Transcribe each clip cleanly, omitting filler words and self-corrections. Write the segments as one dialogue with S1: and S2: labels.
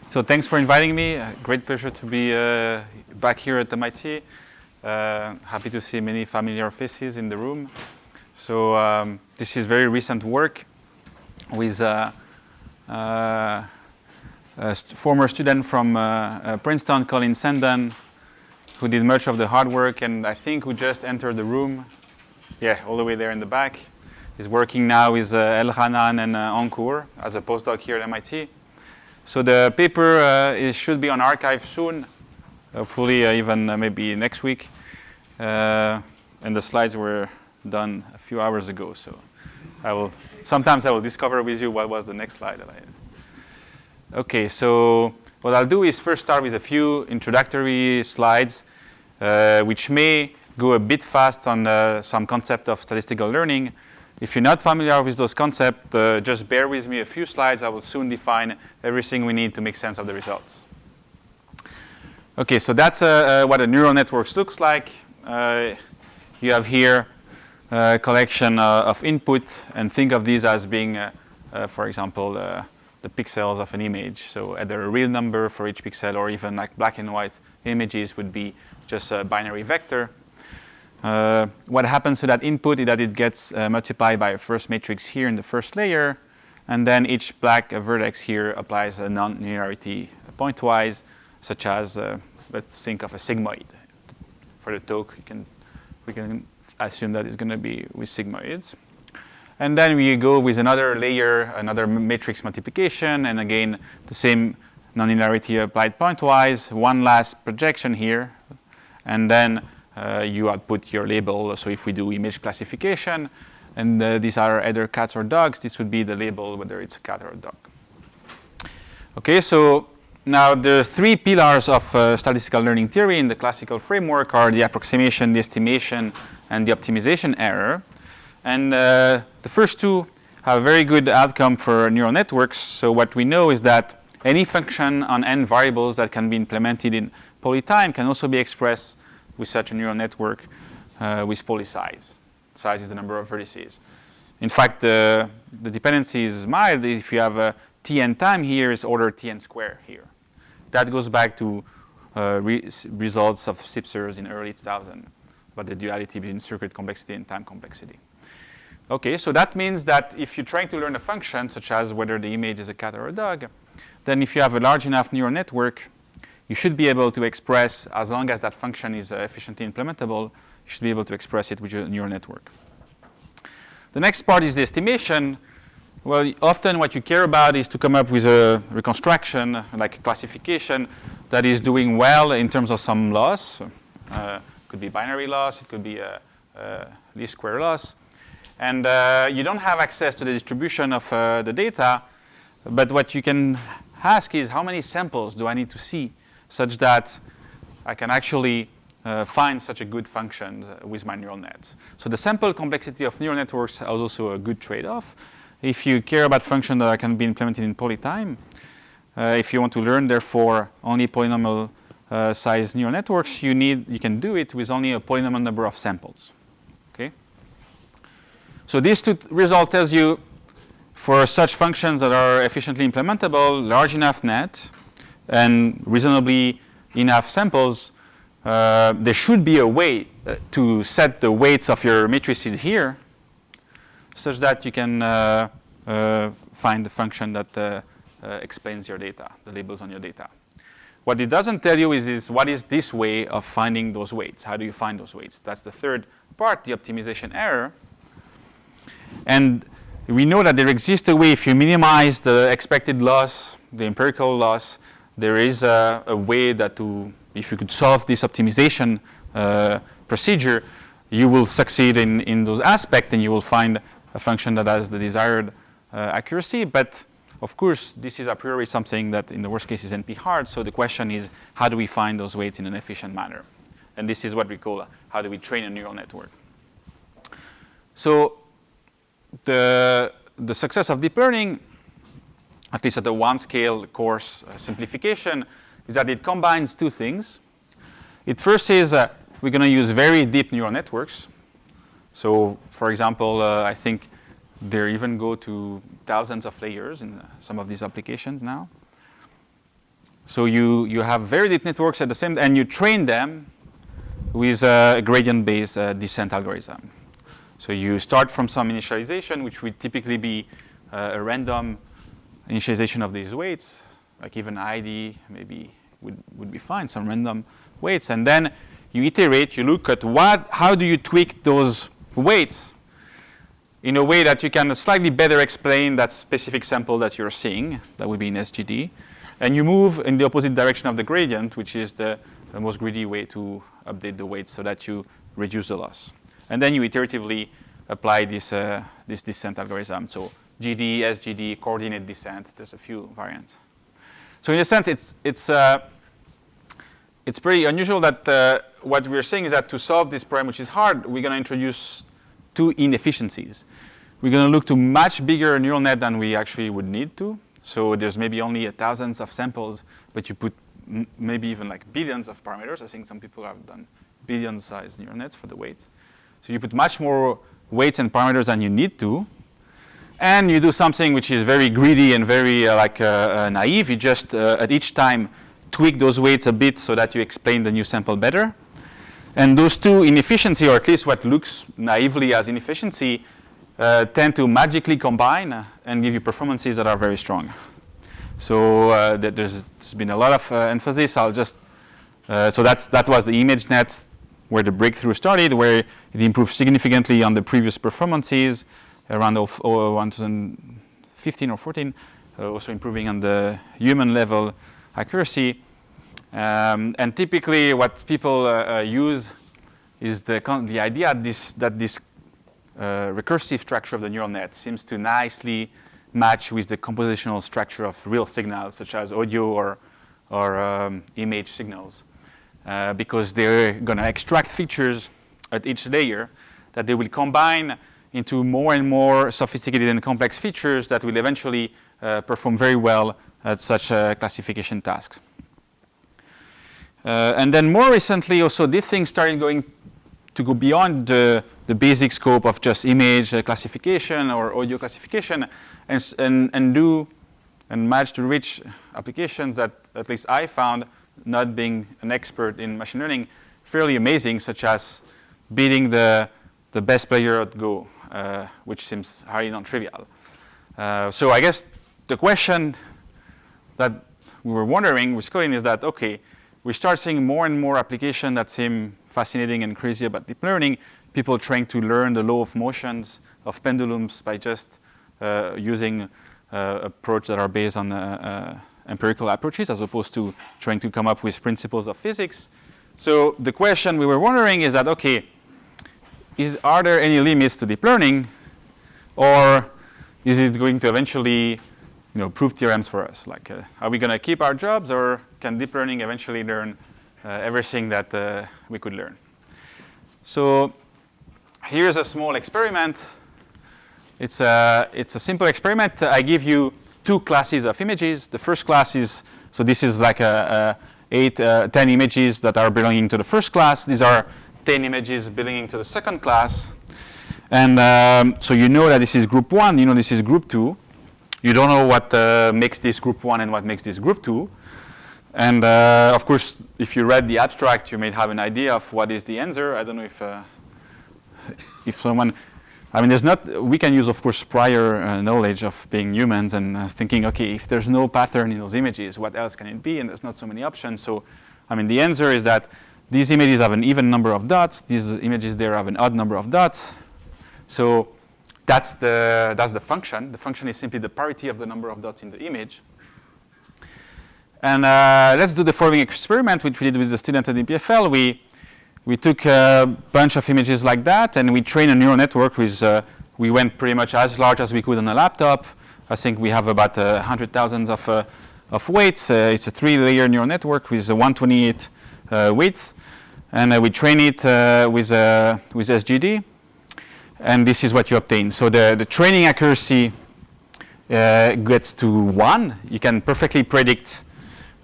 S1: So thanks for inviting me. Great pleasure to be back here at MIT. Happy to see many familiar faces in the room. So this is very recent work with a former student from Princeton, Colin Sandon, who did much of the hard work, and I think who just entered the room. Yeah, all the way there in the back. He's working now with Elhanan and Ankur as a postdoc here at MIT. So the paper should be on archive soon, hopefully even maybe next week. And the slides were done a few hours ago. So sometimes I will discover with you what was the next slide. Okay, so what I'll do is first start with a few introductory slides, which may go a bit fast on some concept of statistical learning. If you're not familiar with those concepts, just bear with me a few slides. I will soon define everything we need to make sense of the results. Okay, so that's what a neural network looks like. You have here a collection of input, and think of these as being, for example, the pixels of an image. So either a real number for each pixel, or even like black and white images would be just a binary vector. What happens to that input is that it gets multiplied by a first matrix here in the first layer, and then each black vertex here applies a non-linearity pointwise, such as, let's think of a sigmoid. For the talk, we can assume that it's going to be with sigmoids. And then we go with another layer, another matrix multiplication, and again, the same non-linearity applied pointwise, one last projection here, and then you output your label. So if we do image classification, and these are either cats or dogs, this would be the label, whether it's a cat or a dog. Okay, so now the three pillars of statistical learning theory in the classical framework are the approximation, the estimation, and the optimization error. And the first two have a very good outcome for neural networks. So what we know is that any function on n variables that can be implemented in polytime can also be expressed with such a neural network with polysize. Size is the number of vertices. In fact, the dependency is mild. If you have a tn time here, it's order tn square here. That goes back to results of Sipsers in early 2000 about the duality between circuit complexity and time complexity. Okay, so that means that if you're trying to learn a function, such as whether the image is a cat or a dog, then if you have a large enough neural network, you should be able to express, as long as that function is efficiently implementable, you should be able to express it with your neural network. The next part is the estimation. Well, often what you care about is to come up with a reconstruction, like a classification, that is doing well in terms of some loss. It could be binary loss, it could be a least square loss. And you don't have access to the distribution of the data, but what you can ask is how many samples do I need to see such that I can actually find such a good function with my neural nets. So the sample complexity of neural networks is also a good trade-off. If you care about functions that can be implemented in polytime, if you want to learn, therefore, only polynomial size neural networks, you can do it with only a polynomial number of samples. Okay? So these two results tells you for such functions that are efficiently implementable, large enough net, and reasonably enough samples, there should be a way to set the weights of your matrices here such that you can find the function that explains your data, the labels on your data. What it doesn't tell you is what is this way of finding those weights? How do you find those weights? That's the third part, the optimization error. And we know that there exists a way, if you minimize the expected loss, the empirical loss, there is a way that if you could solve this optimization procedure, you will succeed in those aspects, and you will find a function that has the desired accuracy. But of course, this is a priori something that in the worst case is NP hard. So the question is, how do we find those weights in an efficient manner? And this is what we call how do we train a neural network. So the success of deep learning, at least at the one scale coarse simplification, is that it combines two things. It first is we're going to use very deep neural networks. So for example, I think they even go to thousands of layers in some of these applications now. So you have very deep networks at the same, and you train them with a gradient-based descent algorithm. So you start from some initialization, which would typically be a random initialization of these weights, like even ID maybe would be fine, some random weights, and then you iterate, you look at how do you tweak those weights in a way that you can slightly better explain that specific sample that you're seeing, that would be in SGD, and you move in the opposite direction of the gradient, which is the most greedy way to update the weights so that you reduce the loss. And then you iteratively apply this descent algorithm. So GD, SGD, coordinate descent, there's a few variants. So in a sense, it's pretty unusual that what we're saying is that to solve this problem, which is hard, we're going to introduce two inefficiencies. We're going to look to much bigger neural net than we actually would need to. So there's maybe only thousands of samples, but you put maybe even like billions of parameters. I think some people have done billion-sized neural nets for the weights. So you put much more weights and parameters than you need to. And you do something which is very greedy and very naive. You just, at each time, tweak those weights a bit so that you explain the new sample better. And those two inefficiency, or at least what looks naively as inefficiency, tend to magically combine and give you performances that are very strong. So there's been a lot of emphasis. I'll just, so that was the ImageNet where the breakthrough started, where it improved significantly on the previous performances around 2015 or 14, also improving on the human level accuracy. And typically what people use is the idea that this recursive structure of the neural net seems to nicely match with the compositional structure of real signals, such as audio or image signals, because they're going to extract features at each layer that they will combine into more and more sophisticated and complex features that will eventually perform very well at such classification tasks. And then more recently, also, these things started to go beyond the basic scope of just image classification or audio classification and manage to reach applications that at least I found, not being an expert in machine learning, fairly amazing, such as beating the best player at Go, which seems highly non-trivial. So I guess the question that we were wondering with Colin is that, okay, we start seeing more and more applications that seem fascinating and crazy about deep learning, people trying to learn the law of motions of pendulums by just using approaches that are based on empirical approaches as opposed to trying to come up with principles of physics. So the question we were wondering is that, okay, are there any limits to deep learning, or is it going to eventually prove theorems for us? Like, are we going to keep our jobs, or can deep learning eventually learn everything that we could learn? So here's a small experiment. It's a simple experiment. I give you two classes of images. The first class is, so this is like 10 images that are belonging to the first class. These are 10 images belonging to the second class. And so you know that this is group 1, you know this is group 2. You don't know what makes this group 1 and what makes this group 2. And of course, if you read the abstract, you may have an idea of what is the answer. I don't know if someone, I mean, we can use, of course, prior knowledge of being humans and thinking, okay, if there's no pattern in those images, what else can it be? And there's not so many options. So, I mean, the answer is that these images have an even number of dots. These images there have an odd number of dots. So that's the function. The function is simply the parity of the number of dots in the image. And let's do the following experiment, which we did with the student at EPFL. We took a bunch of images like that, and we trained a neural network with, we went pretty much as large as we could on a laptop. I think we have about 100,000 of weights. It's a 3-layer neural network with 128 weights. And we train it with SGD. And this is what you obtain. So the training accuracy gets to 1. You can perfectly predict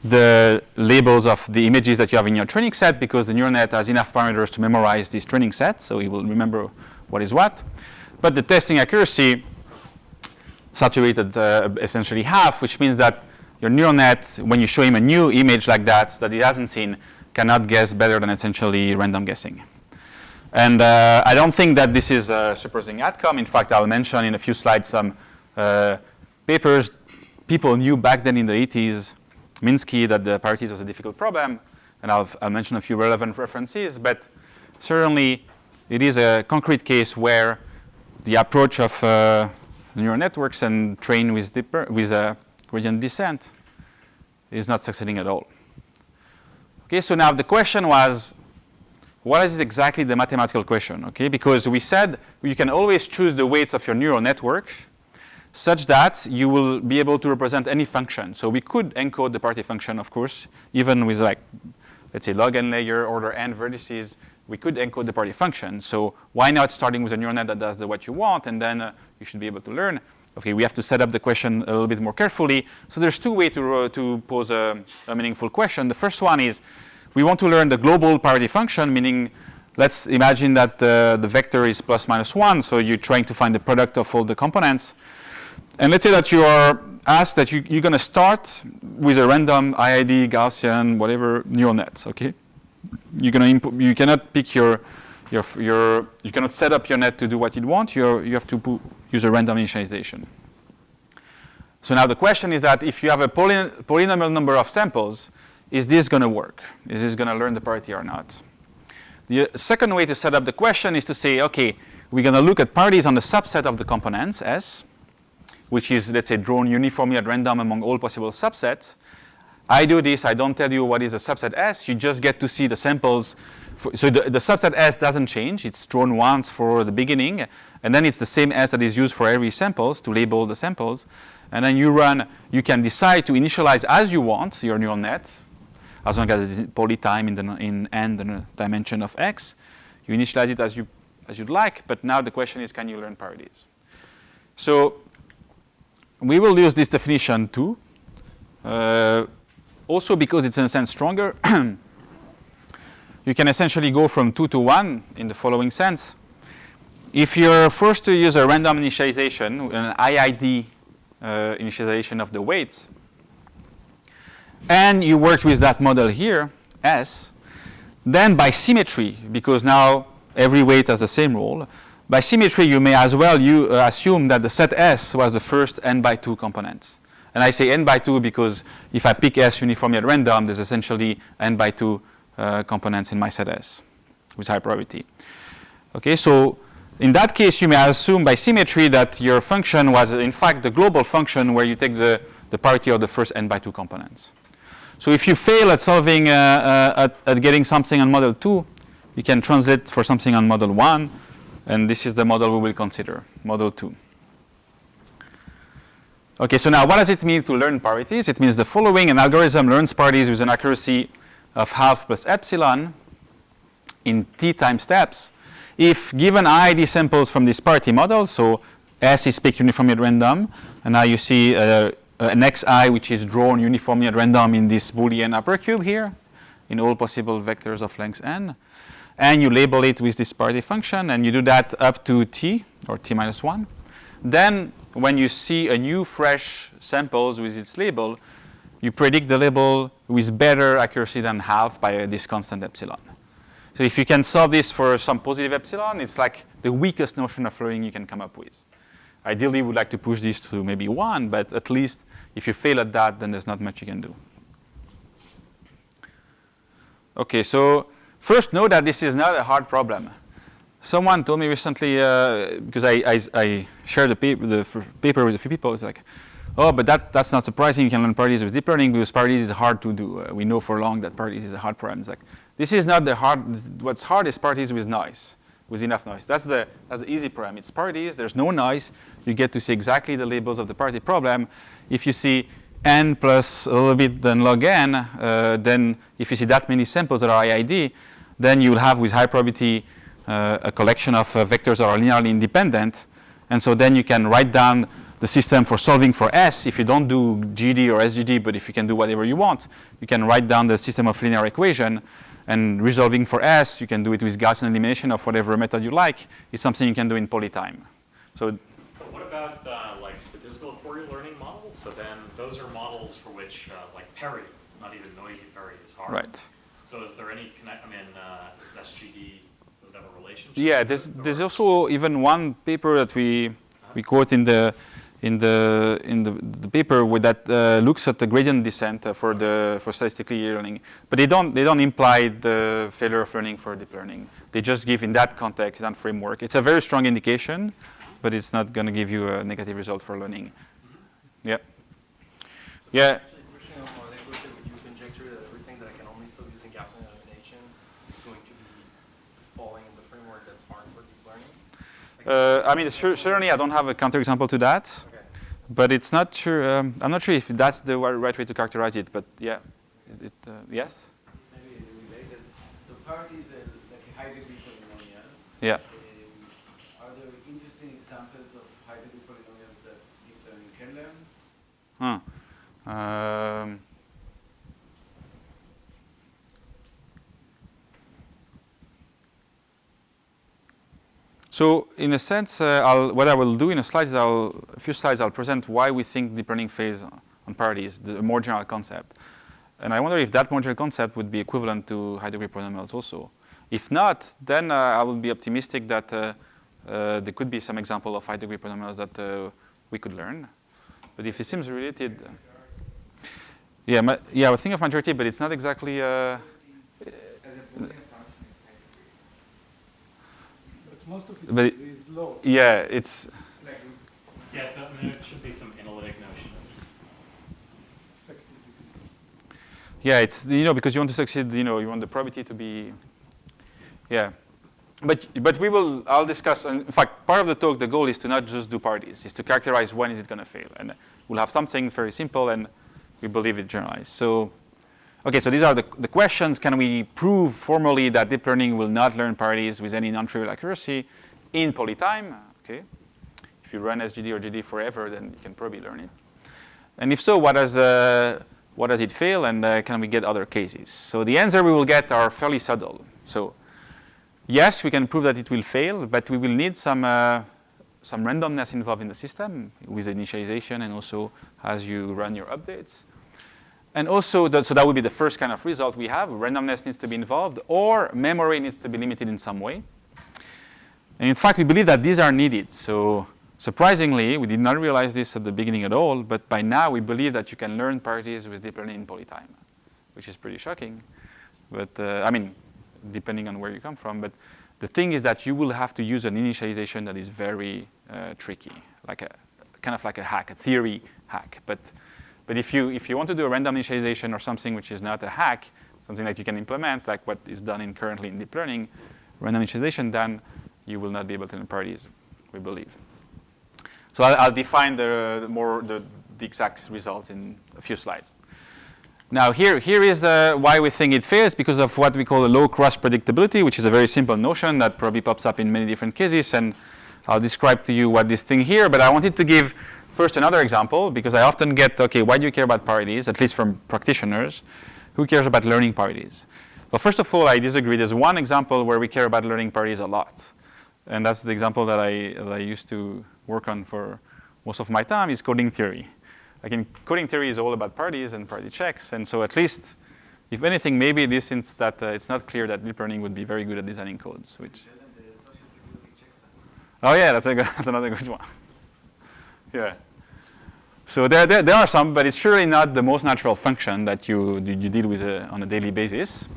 S1: the labels of the images that you have in your training set because the neural net has enough parameters to memorize this training set, so it will remember what is what. But the testing accuracy saturated essentially half, which means that your neural net, when you show him a new image like that he hasn't seen, cannot guess better than essentially random guessing. And I don't think that this is a surprising outcome. In fact, I'll mention in a few slides some papers people knew back then in the 80s, Minsky, that the parities was a difficult problem. And I'll mention a few relevant references. But certainly, it is a concrete case where the approach of neural networks and trained with gradient descent is not succeeding at all. Okay, so now the question was, what is exactly the mathematical question? Okay, because we said you can always choose the weights of your neural network such that you will be able to represent any function. So we could encode the parity function, of course, even with like, let's say log n layer, order n vertices, we could encode the parity function. So why not starting with a neural net that does what you want, and then you should be able to learn. Okay, we have to set up the question a little bit more carefully. So there's two ways to pose a meaningful question. The first one is we want to learn the global parity function, meaning let's imagine that the vector is plus minus 1, so you're trying to find the product of all the components. And let's say that you are asked that you're going to start with a random IID, Gaussian, whatever neural nets, okay? You're going to you cannot pick you cannot set up your net to do what you want. You have to use a random initialization. So now the question is that if you have a polynomial number of samples, is this going to work? Is this going to learn the parity or not? The second way to set up the question is to say, okay, we're going to look at parities on the subset of the components S, which is, let's say, drawn uniformly at random among all possible subsets. I do this, I don't tell you what is a subset S, you just get to see the samples. So the subset S doesn't change, it's drawn once for the beginning, and then it's the same S that is used for every samples to label the samples. And then you can decide to initialize as you want your neural net, as long as it's polytime in n the dimension of x. You initialize it as you'd like, but now the question is, can you learn parities? So we will use this definition too. Also because it's in a sense stronger. You can essentially go from 2 to 1 in the following sense. If you're forced to use a random initialization, an IID initialization of the weights, and you work with that model here, S, then by symmetry, because now every weight has the same role, by symmetry you may as well assume that the set S was the first n by 2 components. And I say n by 2 because if I pick S uniformly at random, there's essentially n by 2 components in my set S with high probability. Okay, so in that case, you may assume by symmetry that your function was in fact the global function where you take the parity of the first n by 2 components. So if you fail at solving, at getting something on model 2, you can translate for something on model 1, and this is the model we will consider, model 2. Okay, so now what does it mean to learn parities? It means the following: an algorithm learns parities with an accuracy of half plus epsilon in t time steps if given IID samples from this parity model. So S is picked uniformly at random, and now you see an xi which is drawn uniformly at random in this Boolean upper cube here in all possible vectors of length n, and you label it with this parity function, and you do that up to t or t minus 1. Then when you see a new fresh samples with its label, you predict the label with better accuracy than half by this constant epsilon. So if you can solve this for some positive epsilon, it's like the weakest notion of learning you can come up with. Ideally, we would like to push this to maybe 1, but at least if you fail at that, then there's not much you can do. Okay, so first note that this is not a hard problem. Someone told me recently, because I shared the paper with a few people, it's like, oh, but that's not surprising. You can learn parities with deep learning because parities is hard to do. We know for long that parities is a hard problem. It's like, this is not the hard. What's hard is parities with noise, with enough noise. That's the easy problem. It's parities. There's no noise. You get to see exactly the labels of the parity problem. If you see n plus a little bit than log n, then if you see that many samples that are IID, then you will have with high probability a collection of vectors that are linearly independent, and so then you can write down the system for solving for S. If you don't do GD or SGD, but if you can do whatever you want, you can write down the system of linear equation, and resolving for S, you can do it with Gaussian elimination of whatever method you like. It's something you can do in polytime. So
S2: what about like like statistical Fourier learning models. So then those are models for which like parity, not even noisy parity, is hard.
S1: Right.
S2: So is there any connect? I mean, is SGD, does it have a relationship?
S1: Yeah, there's also even one paper that we quote in the paper with that looks at the gradient descent for statistically learning, but they don't imply the failure of learning for deep learning. They just give in that context, in that framework. It's a very strong indication, but it's not going to give you a negative result for learning. Yeah. Yeah.
S3: Would you conjecture that everything that I can only still use in Gaussian elimination is going to be falling in the framework that's hard for deep learning?
S1: I mean, certainly I don't have a counterexample to that,
S3: Okay.
S1: but it's not sure. I'm not sure if that's the right way to characterize it. But yeah, yes.
S4: Maybe related. So parity is like a high degree polynomial.
S1: Yeah.
S4: Are there interesting examples of high degree polynomials that deep learning can learn?
S1: Huh. So in a sense, what I will do in a few slides, I'll present why we think deep learning fails on parity, the more general concept. And I wonder if that more general concept would be equivalent to high degree polynomials also. If not, then I will be optimistic that there could be some example of high degree polynomials that we could learn. But if it seems related, yeah, I think of majority, but it's not exactly.
S4: But most of it is low.
S1: Yeah, it's.
S4: Like
S2: Yeah, so I mean, it should be some analytic notion.
S4: effectively.
S1: Yeah, it's because you want to succeed. You want the probability to be. Yeah, but we will. I'll discuss. In fact, part of the talk, the goal is to not just do parties, is to characterize when is it going to fail, and we'll have something very simple, and we believe it generalized. So, okay, so these are the questions. Can we prove formally that deep learning will not learn parties with any non-trivial accuracy in polytime? Okay, if you run SGD or GD forever, then you can probably learn it. And if so, what does it fail, and can we get other cases? So the answer we will get are fairly subtle. So yes, we can prove that it will fail, but we will need some randomness involved in the system with initialization and also as you run your updates. And also, so that would be the first kind of result we have. Randomness needs to be involved, or memory needs to be limited in some way. And in fact, we believe that these are needed. So surprisingly, we did not realize this at the beginning at all, but by now we believe that you can learn parties with deep learning in polytime, which is pretty shocking. But I mean, depending on where you come from. But the thing is that you will have to use an initialization that is very tricky, kind of like a hack, a theory hack. But if you want to do a random initialization or something which is not a hack, something that you can implement, like what is done currently in deep learning, random initialization, then you will not be able to learn parties, we believe. So I'll define the exact results in a few slides. Now here is why we think it fails, because of what we call a low cross predictability, which is a very simple notion that probably pops up in many different cases. And I'll describe to you what this thing here, but I wanted to give first another example, because I often get, okay, why do you care about parties, at least from practitioners? Who cares about learning parties? Well, first of all, I disagree. There's one example where we care about learning parties a lot. And that's the example that I used to work on for most of my time, is coding theory. Like in coding theory is all about parties and party checks. And so at least, if anything, maybe it is, since that it's not clear that deep learning would be very good at designing codes, which. Oh yeah, that's another good one. Yeah. So there are some, but it's surely not the most natural function that you deal with on a daily basis.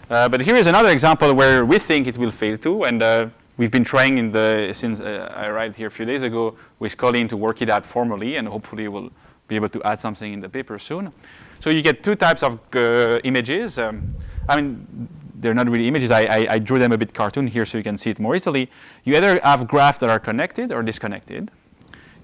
S1: But here is another example where we think it will fail too, and we've been trying since I arrived here a few days ago with Colin to work it out formally, and hopefully we'll be able to add something in the paper soon. So you get two types of images. I mean, they're not really images. I drew them a bit cartoon here so you can see it more easily. You either have graphs that are connected or disconnected.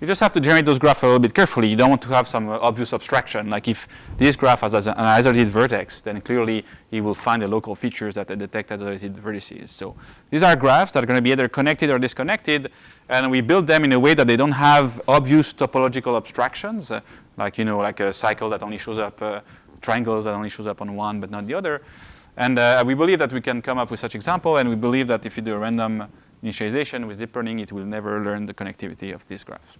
S1: You just have to generate those graphs a little bit carefully. You don't want to have some obvious abstraction. Like if this graph has an isolated vertex, then clearly it will find the local features that detect isolated vertices. So these are graphs that are going to be either connected or disconnected, and we build them in a way that they don't have obvious topological abstractions, like a cycle that only shows up, triangles that only shows up on one but not the other. And we believe that we can come up with such example, and we believe that if you do a random initialization with deep learning, it will never learn the connectivity of these graphs.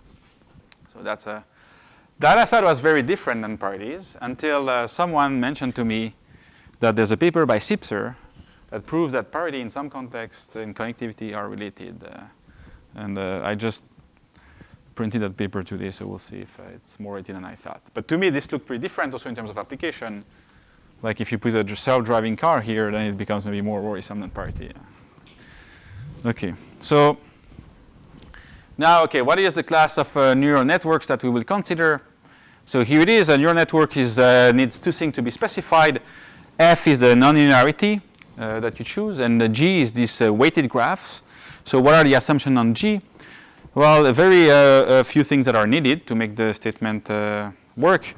S1: So that I thought was very different than parities until someone mentioned to me that there's a paper by Sipser that proves that parity in some contexts in connectivity are related. And I just printed that paper today, so we'll see if it's more related than I thought. But to me, this looked pretty different also in terms of application. Like if you put a self-driving car here, then it becomes maybe more worrisome than parity. Okay, so now, okay, what is the class of neural networks that we will consider? So here it is. A neural network needs two things to be specified. F is the nonlinearity that you choose, and the G is these weighted graphs. So what are the assumptions on G? Well, a few things that are needed to make the statement work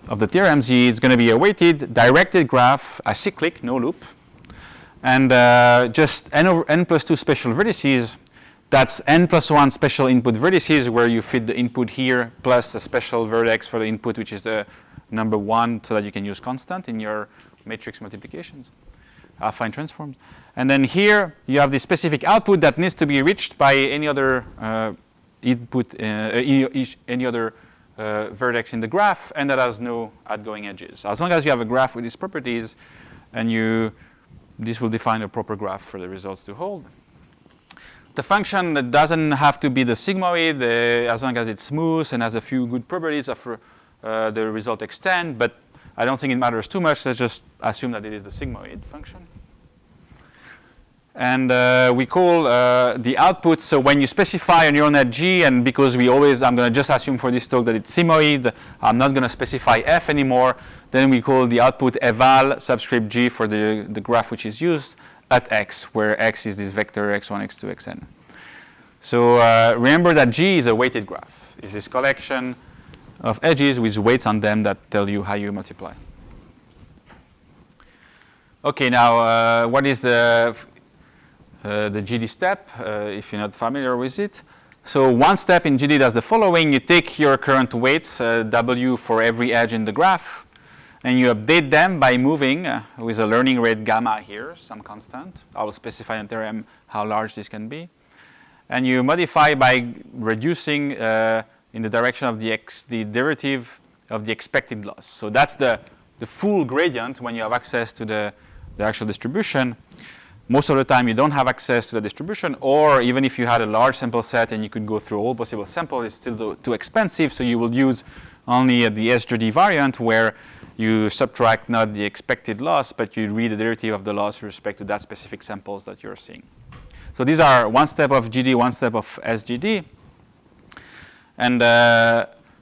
S1: of the theorem. G is going to be a weighted, directed graph, acyclic, no loop, and just n plus 2 special vertices. That's n plus 1 special input vertices where you fit the input here plus a special vertex for the input, which is the number 1, so that you can use constant in your matrix multiplications, affine transforms. And then here you have the specific output that needs to be reached by any other input, any other vertex in the graph, and that has no outgoing edges. As long as you have a graph with these properties, and this will define a proper graph for the results to hold. The function doesn't have to be the sigmoid as long as it's smooth and has a few good properties of the result extend, but I don't think it matters too much. Let's just assume that it is the sigmoid function. And we call the output, so when you specify a neural net G, and because I'm going to just assume for this talk that it's sigmoid, I'm not going to specify F anymore, then we call the output eval subscript G for the graph which is used at X, where X is this vector X1, X2, Xn. So remember that G is a weighted graph. It's this collection of edges with weights on them that tell you how you multiply. Okay, now what is the GD step, if you're not familiar with it? So one step in GD does the following. You take your current weights, W for every edge in the graph, and you update them by moving with a learning rate gamma here, some constant. I will specify in theorem how large this can be. And you modify by reducing in the direction of the derivative of the expected loss. So that's the full gradient when you have access to the actual distribution. Most of the time you don't have access to the distribution, or even if you had a large sample set and you could go through all possible samples, it's still too expensive, so you will use only the SGD variant where you subtract not the expected loss, but you read the derivative of the loss with respect to that specific samples that you're seeing. So these are one step of GD, one step of SGD. And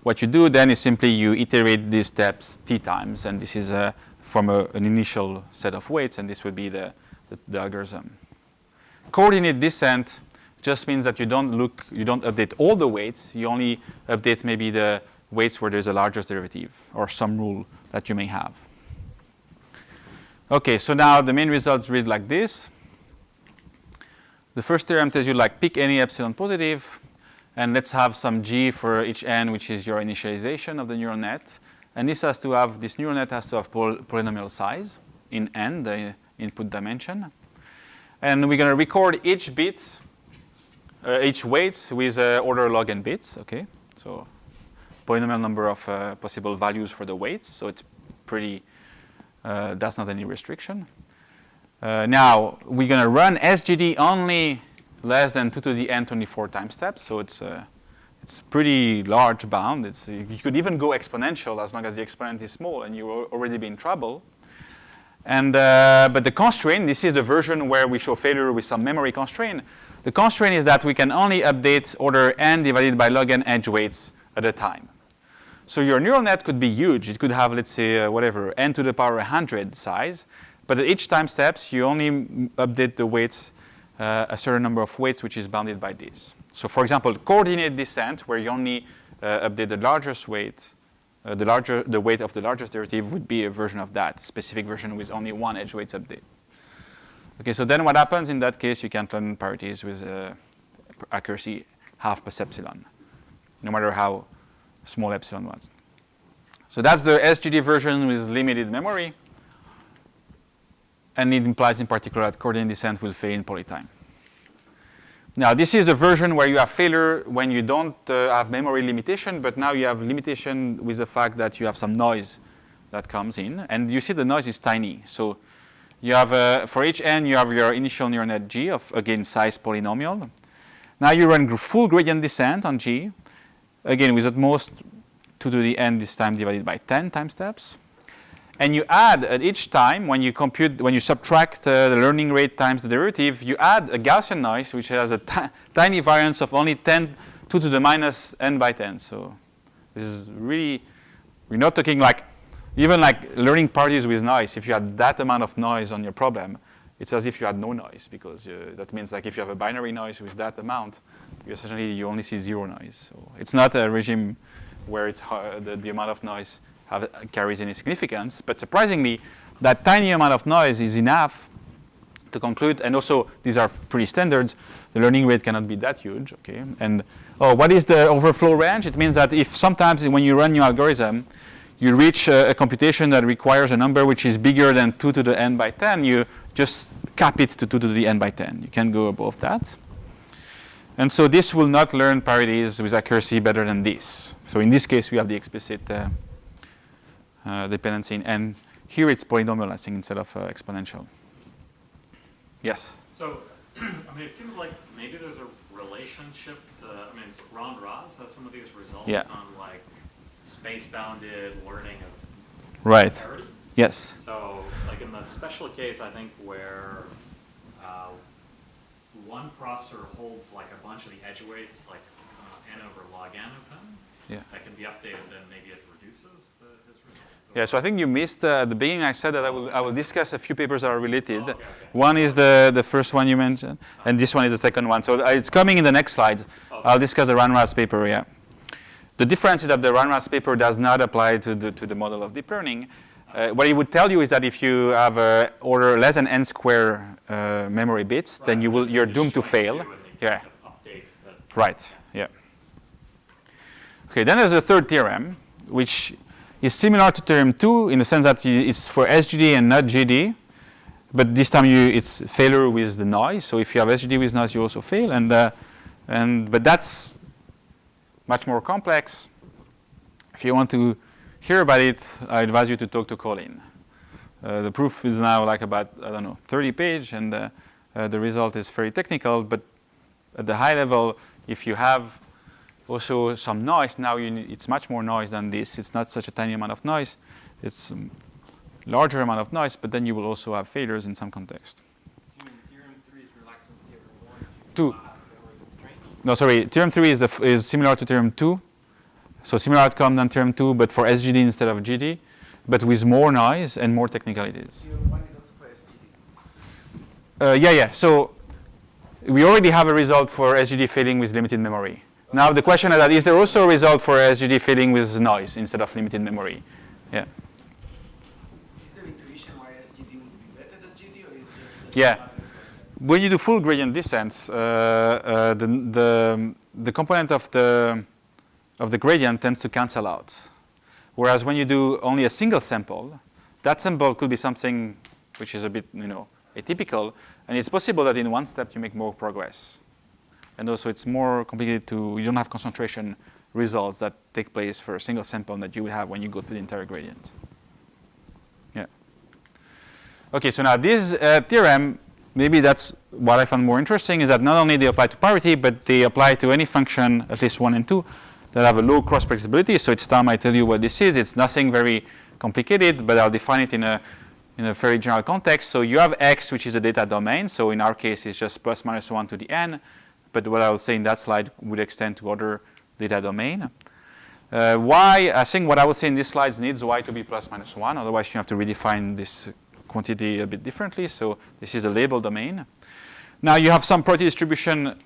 S1: what you do then is simply you iterate these steps t times, and this is from an initial set of weights, and this would be the algorithm. Coordinate descent just means that you don't update all the weights, you only update maybe the weights where there's a largest derivative or some rule that you may have. Okay, so now the main results read like this. The first theorem tells you like pick any epsilon positive, and let's have some G for each n, which is your initialization of the neural net. And this neural net has to have polynomial size in n, the input dimension. And we're going to record each bit, each weights with order log n bits, okay? So polynomial number of possible values for the weights, so it's pretty, that's not any restriction. Now, we're going to run SGD only less than 2 to the n 24 time steps, so it's pretty large bound. You could even go exponential as long as the exponent is small, and you will already be in trouble. And but the constraint, this is the version where we show failure with some memory constraint. The constraint is that we can only update order n divided by log n edge weights at a time. So your neural net could be huge. It could have, let's say, whatever, n to the power 100 size. But at each time steps, you only update the weights, a certain number of weights, which is bounded by this. So for example, coordinate descent, where you only update the largest weight, the weight of the largest derivative would be a version of that, specific version with only one edge weights update. Okay, so then what happens in that case, you can learn parities with accuracy half plus epsilon, no matter how small epsilon was. So that's the SGD version with limited memory. And it implies in particular that coordinate descent will fail in polytime. Now, this is the version where you have failure when you don't have memory limitation, but now you have limitation with the fact that you have some noise that comes in. And you see the noise is tiny. So you have, for each n, you have your initial neural net g of, again, size polynomial. Now you run full gradient descent on g, again, with at most 2 to the n this time divided by 10 time steps. And you add at each time, when you compute, when you subtract the learning rate times the derivative, you add a Gaussian noise, which has a tiny variance of only 2 to the minus n by 10. So this is really, we're not talking like, even like learning parties with noise. If you had that amount of noise on your problem, it's as if you had no noise, because that means like if you have a binary noise with that amount, you only see 0 noise. So it's not a regime where it's the amount of noise carries any significance, but surprisingly, that tiny amount of noise is enough to conclude, and also these are pretty standards, the learning rate cannot be that huge, okay? And what is the overflow range? It means that if sometimes when you run your algorithm, you reach a computation that requires a number which is bigger than 2 to the n by 10, you just cap it to 2 to the n by 10. You can't go above that. And so this will not learn parities with accuracy better than this. So in this case, we have the explicit dependency in n. Here it's polynomial, I think, instead of exponential. Yes?
S2: So, I mean, it seems like maybe there's a relationship to, I mean, Ron Raz has some of these results on like space-bounded learning of
S1: right.
S2: parity.
S1: Yes.
S2: So, like in the special case, I think where one processor holds like a bunch of the edge weights, like n over log n of them, that can be updated, then maybe it reduces his result.
S1: Yeah, so I think you missed at the beginning. I said that I will discuss a few papers that are related.
S2: Oh, okay.
S1: One is the first one you mentioned, and this one is the second one. So it's coming in the next slides.
S2: Okay.
S1: I'll discuss the Ranraz paper, yeah. The difference is that the Ranraz paper does not apply to the model of deep learning. What it would tell you is that if you have order less than n square memory bits, then you're doomed to fail. Yeah. Right. Yeah. Okay. Then there's a third theorem, which is similar to theorem 2 in the sense that it's for SGD and not GD, but this time it's failure with the noise. So if you have SGD with noise, you also fail, but that's much more complex. If you want to hear about it, I advise you to talk to Colin. The proof is now like about, I don't know, 30 pages, and the result is very technical, but at the high level, if you have also some noise, now it's much more noise than this. It's not such a tiny amount of noise. It's a larger amount of noise, but then you will also have failures in some context.
S3: You mean theorem 3 is relaxed on theorem 1?
S1: 2. No, sorry. Theorem 3 is similar to theorem 2. So similar outcome than theorem 2, but for SGD instead of GD, but with more noise and more technicalities.
S4: Theorem 1 is also for SGD.
S1: Yeah. So we already have a result for SGD failing with limited memory. Now the question is that is there also a result for SGD failing with noise instead of limited memory? Yeah.
S4: Is there intuition why SGD would be better than GD, or is it just that?
S1: Yeah. When you do full gradient descent, the component of the gradient tends to cancel out. Whereas when you do only a single sample, that sample could be something which is a bit, atypical, and it's possible that in one step you make more progress. And also it's more complicated you don't have concentration results that take place for a single sample that you would have when you go through the entire gradient. Yeah. Okay, so now this theorem, maybe that's what I found more interesting, is that not only they apply to parity, but they apply to any function, at least 1 and 2, that have a low cross predictability. So it's time I tell you what this is. It's nothing very complicated, but I'll define it in a very general context. So you have X, which is a data domain. So in our case, it's just plus minus 1 to the n. But what I will say in that slide would extend to other data domain. Y, I think what I would say in these slides needs Y to be plus minus 1. Otherwise, you have to redefine this quantity a bit differently. So this is a label domain. Now you have some probability distribution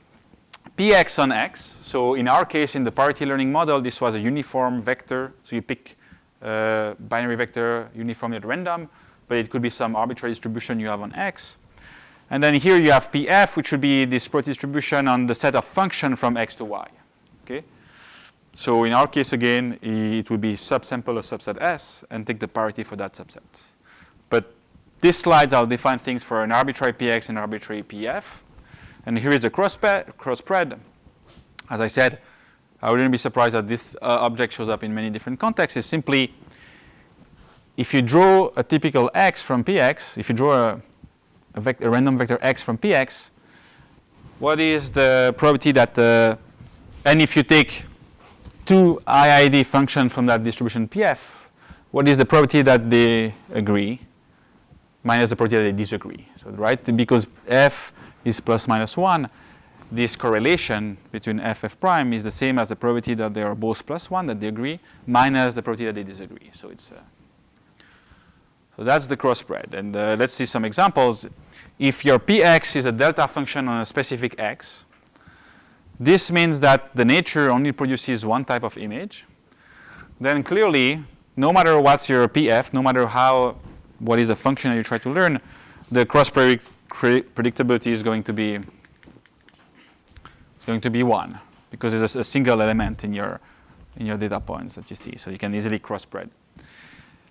S1: Px on X. So in our case, in the parity learning model, this was a uniform vector. So you pick binary vector uniformly at random, but it could be some arbitrary distribution you have on X. And then here you have Pf, which would be this probability distribution on the set of function from X to Y. Okay. So in our case, again, it would be subsample of subset S and take the parity for that subset. But these slides, I'll define things for an arbitrary Px and arbitrary Pf. And here is the cross spread. As I said, I wouldn't be surprised that this object shows up in many different contexts. It's simply, if you draw a typical x from px, if you draw a random vector x from px, what is the probability that, and if you take two IID functions from that distribution pf, what is the probability that they agree minus the probability that they disagree? So, right, because f is plus minus 1, this correlation between f prime is the same as the probability that they are both plus 1, that they agree, minus the probability that they disagree. So it's so that's the cross spread. And let's see some examples. If your px is a delta function on a specific x, this means that the nature only produces one type of image. Then clearly, no matter what's your pf, no matter what is the function that you try to learn, the cross predictability is going to be 1 because there's a single element in your data points that you see, so you can easily cross spread.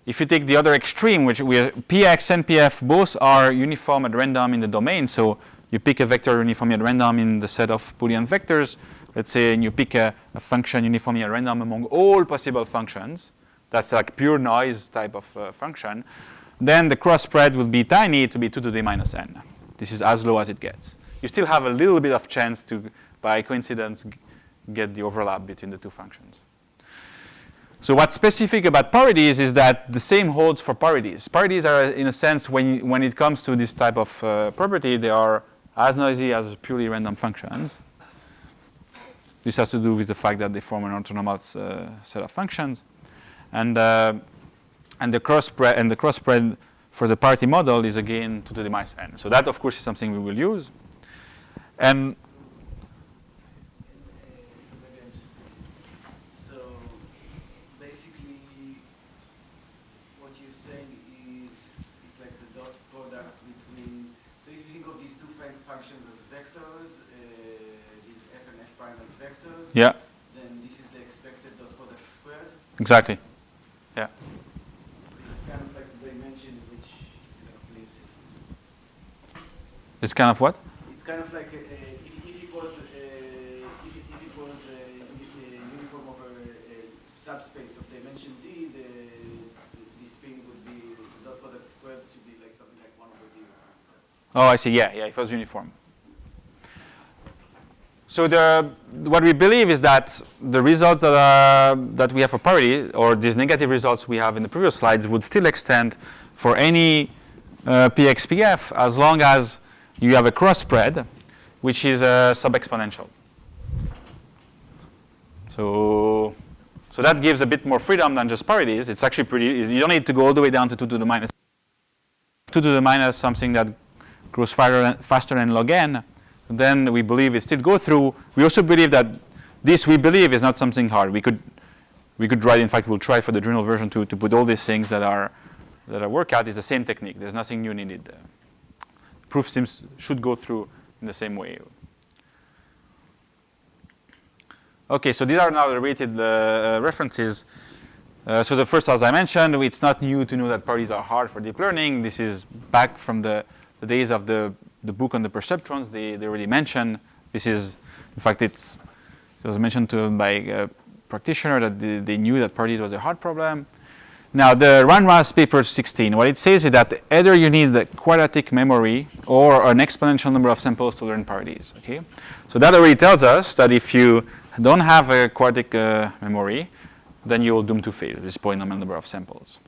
S1: If you take the other extreme, which px and pf both are uniform at random in the domain, so you pick a vector uniformly at random in the set of Boolean vectors, let's say, and you pick a function uniformly at random among all possible functions, that's like pure noise type of function, then the cross spread will be tiny, to be 2 to the minus n. This is as low as it gets. You still have a little bit of chance to, by coincidence, get the overlap between the two functions. So what's specific about parities is that the same holds for parities. Parities are, in a sense, when it comes to this type of property, they are as noisy as purely random functions. This has to do with the fact that they form an orthonormal set of functions. And the cross spread for the parity model is again 2 to the minus n. So that, of course, is something we will use. And
S4: so basically, what you're saying is it's like the dot product between. So if you think of these two functions as vectors, these f and f prime as vectors.
S1: Yeah.
S4: Then this is the expected dot product squared.
S1: Exactly. Yeah.
S4: It's kind of like the dimension which kind of lives it.
S1: It's kind of what?
S4: It's kind of like if it was uniform over a subspace of dimension d, this thing would be the dot product squared should be like something like 1 over d or something.
S1: Oh, I see. Yeah, if it was uniform. So what we believe is that the results that we have for parity, or these negative results we have in the previous slides, would still extend for any px-pf as long as you have a cross spread, which is sub-exponential. So that gives a bit more freedom than just parities. It's actually pretty. You don't need to go all the way down to 2 to the minus. 2 to the minus something that grows faster than log n. Then we believe it still go through. We also believe that this, we believe, is not something hard. We could write, in fact, we'll try for the journal version to put all these things that are work out. It's the same technique. There's nothing new needed. Proof should go through in the same way. Okay, so these are now the related references. So the first, as I mentioned, it's not new to know that parities are hard for deep learning. This is back from the days of the book on the perceptrons. They already mentioned this is, in fact, it was mentioned by a practitioner that they knew that parities was a hard problem. Now, the Ranras paper 16, what it says is that either you need the quadratic memory or an exponential number of samples to learn parities. Okay, so that already tells us that if you don't have a quadratic memory, then you will doom to fail. This polynomial number of samples.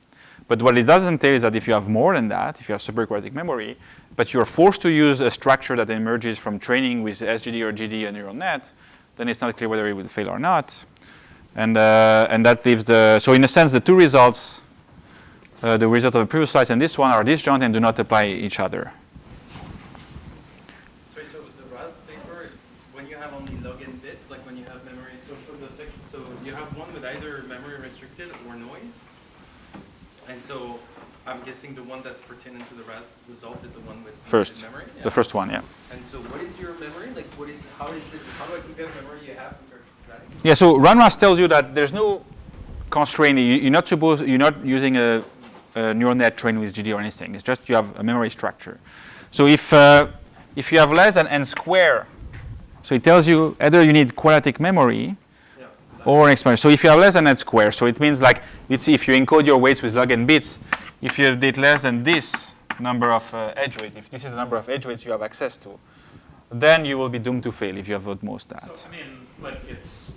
S1: But what it doesn't tell is that if you have more than that, if you have superquadratic memory, but you're forced to use a structure that emerges from training with SGD or GD and neural net, then it's not clear whether it will fail or not. And that leaves so in a sense, the two results, the result of the previous slides and this one are disjoint and do not apply each other.
S3: Sorry, so the RAS paper, when you have only log n bits, like when you have memory, so you have one with either memory restricted or noise. And so I'm guessing the one that's pertinent to the RAS result is the one with memory. Yeah.
S1: The first one, yeah.
S3: And so what is your memory? Like how do I compare the memory you have compared to that?
S1: Yeah, so Ranras tells you that there's no constraint. You're not using a neural net trained with GD or anything. It's just you have a memory structure. So if if you have less than n square, so it tells you either you need quadratic memory or an exponential. So if you have less than n square, so it means like, let's see, if you encode your weights with log n bits, if you did less than this number of edge weight, if this is the number of edge weights you have access to, then you will be doomed to fail if you have most that.
S2: So, I mean, but it's,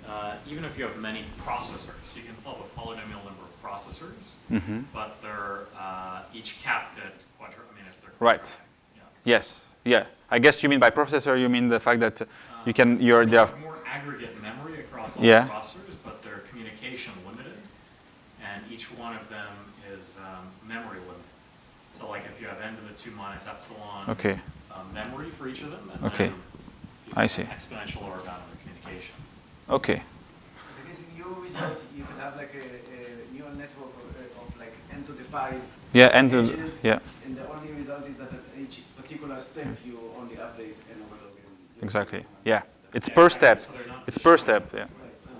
S2: even if you have many processors, you can still have a polynomial number of processors, but they're each capped at if they're
S1: right.
S2: quadratic. Yeah.
S1: Yes. Yeah. I guess you mean by processor, you mean the fact that you can,
S2: they have more aggregate memory across all the processors, but they're communication limited, and each one of them is memory limited. So like if you have n to the 2 minus epsilon memory for each of them, and then
S1: I see.
S2: Exponential or bound communication.
S1: Okay.
S4: I guess in your result, you can have like a neural network of like n to the 5
S1: Yeah, and
S4: edges,
S1: yeah.
S4: and the only result is that at each particular step you only update n over log n.
S1: Exactly. Yeah. It's per step.
S2: So they're not
S1: It's per
S2: distributed.
S1: step. Yeah.
S4: Right, so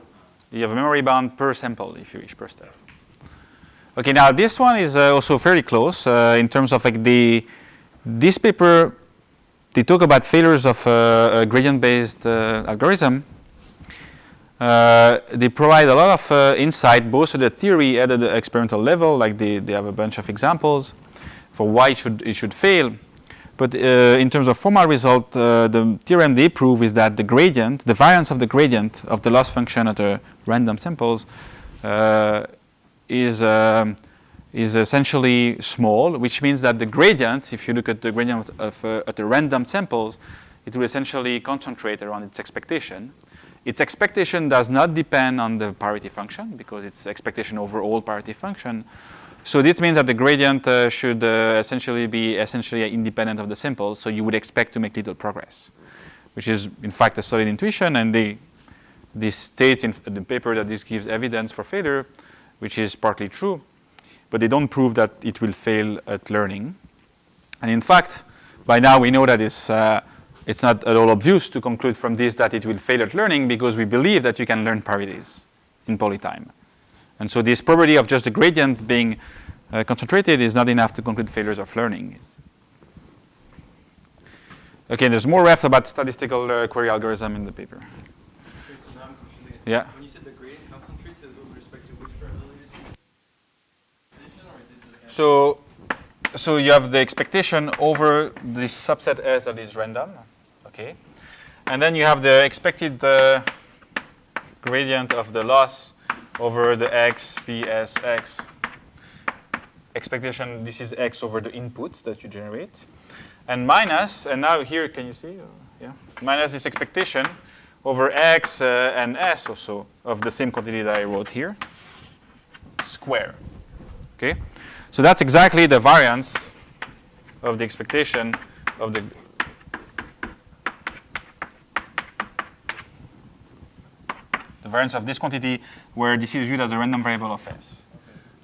S1: You have a memory bound per sample if you wish per step. Okay. Now this one is also fairly close in terms of like this paper. They talk about failures of a gradient-based algorithm. They provide a lot of insight both to the theory and at the experimental level. Like they have a bunch of examples for why it should fail. But in terms of formal result, the theorem they prove is that the gradient, the variance of the gradient of the loss function at the random samples is essentially small, which means that the gradient, if you look at the gradient at the random samples, it will essentially concentrate around its expectation. Its expectation does not depend on the parity function because it's expectation over all parity function. So this means that the gradient should essentially be independent of the samples, so you would expect to make little progress, which is in fact a solid intuition, and they state in the paper that this gives evidence for failure, which is partly true, but they don't prove that it will fail at learning. And in fact, by now we know that it's not at all obvious to conclude from this that it will fail at learning because we believe that you can learn parities in polytime. And so this property of just the gradient being concentrated is not enough to conclude failures of learning. Okay, there's more ref about statistical query algorithm in the paper.
S3: Okay, so now I'm confused.
S1: Yeah.
S3: When you said the gradient concentrates, is with respect to which probability? Position, or is it just
S1: So you have the expectation over this subset S that is random, okay? And then you have the expected gradient of the loss over the x, ps, x. Expectation, this is x over the input that you generate. And minus, and now here, can you see? Yeah. Minus this expectation over x and s also of the same quantity that I wrote here, square, okay? So that's exactly the variance of the expectation of the variance of this quantity where this is viewed as a random variable of s.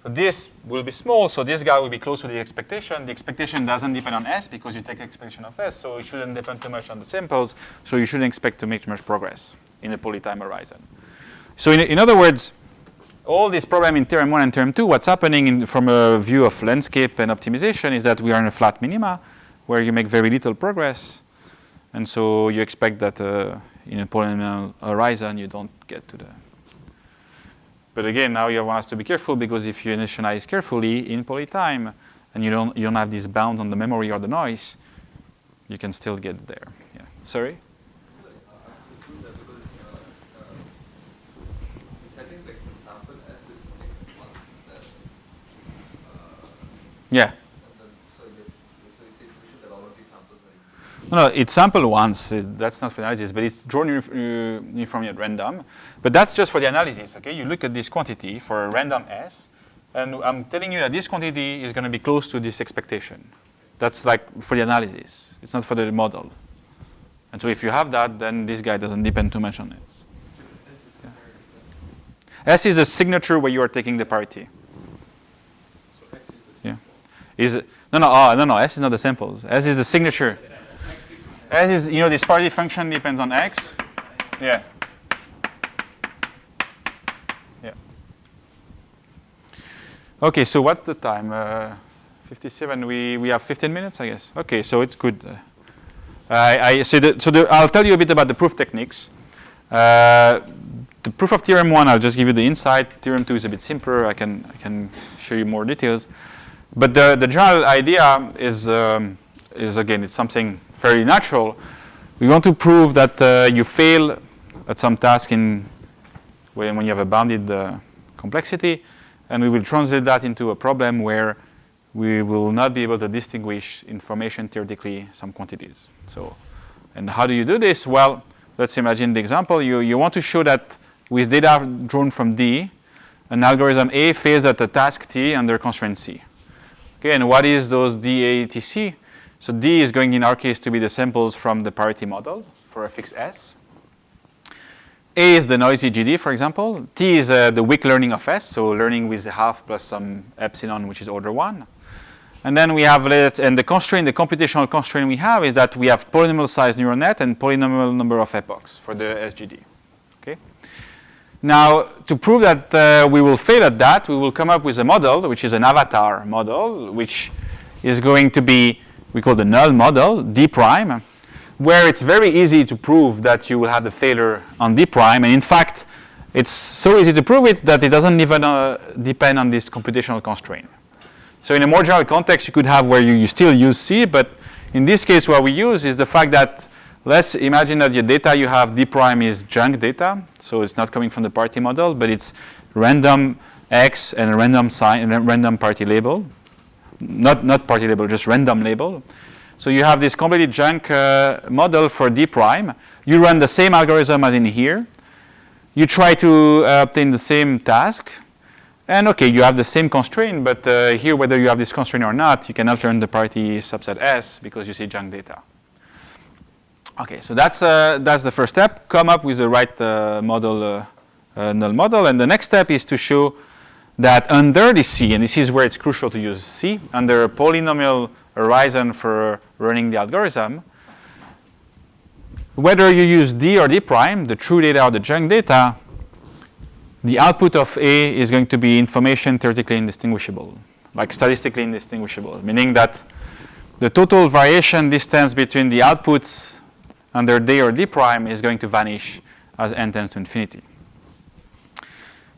S1: So this will be small, so this guy will be close to the expectation. The expectation doesn't depend on s because you take expectation of s, so it shouldn't depend too much on the samples, so you shouldn't expect to make much progress in the polytime horizon. So in other words, all this problem in theorem 1 and theorem 2, what's happening from a view of landscape and optimization is that we are in a flat minima where you make very little progress. And so you expect that in a polynomial horizon, you don't get to the. But again, now you want us to be careful because if you initialize carefully in polytime and you don't have these bounds on the memory or the noise, you can still get there. Yeah. Sorry? Yeah. No, it's sampled once. That's not for analysis, but it's drawn uniformly at random. But that's just for the analysis, okay? You look at this quantity for a random S, and I'm telling you that this quantity is going to be close to this expectation. That's like for the analysis. It's not for the model. And so if you have that, then this guy doesn't depend too much on it. Yeah. S is the signature where you are taking the parity.
S3: So X is the
S1: Yeah. No. S is not the samples. S is the signature. S is, this parity function depends on X. Yeah. Yeah. Okay, so what's the time? 57. We have 15 minutes, I guess. Okay, so it's good. I'll tell you a bit about the proof techniques. The proof of theorem 1, I'll just give you the insight. Theorem 2 is a bit simpler. I can show you more details. But the general idea is again, it's something fairly natural. We want to prove that you fail at some task when you have a bounded complexity, and we will translate that into a problem where we will not be able to distinguish information theoretically some quantities. And how do you do this? Well, let's imagine the example. You want to show that with data drawn from D, an algorithm A fails at a task T under constraint C. Okay, and what is those D, A, T, C? So D is going, in our case, to be the samples from the parity model for a fixed S. A is the noisy GD, for example. T is the weak learning of S, so learning with a half plus some epsilon, which is order 1. And then we have, and the constraint, the computational constraint we have is that we have polynomial size neural net and polynomial number of epochs for the SGD. Okay. Now, to prove that we will fail at that, we will come up with a model, which is an avatar model, which is going to be, we call the null model, D prime, where it's very easy to prove that you will have the failure on D prime. And in fact, it's so easy to prove it that it doesn't even depend on this computational constraint. So in a more general context, you could have where you still use C, but in this case, what we use is the fact that let's imagine that your data you have D prime is junk data, so it's not coming from the parity model, but it's random X and a random sign and a random parity label. Not party label, just random label. So you have this completely junk model for D prime. You run the same algorithm as in here. You try to obtain the same task. And okay, you have the same constraint, but here, whether you have this constraint or not, you cannot learn the parity subset S because you see junk data. Okay, so that's the first step. Come up with the right model, null model. And the next step is to show that under this C, and this is where it's crucial to use C, under a polynomial horizon for running the algorithm, whether you use D or D prime, the true data or the junk data, the output of A is going to be information theoretically indistinguishable, like statistically indistinguishable, meaning that the total variation distance between the outputs under D or D prime is going to vanish as n tends to infinity.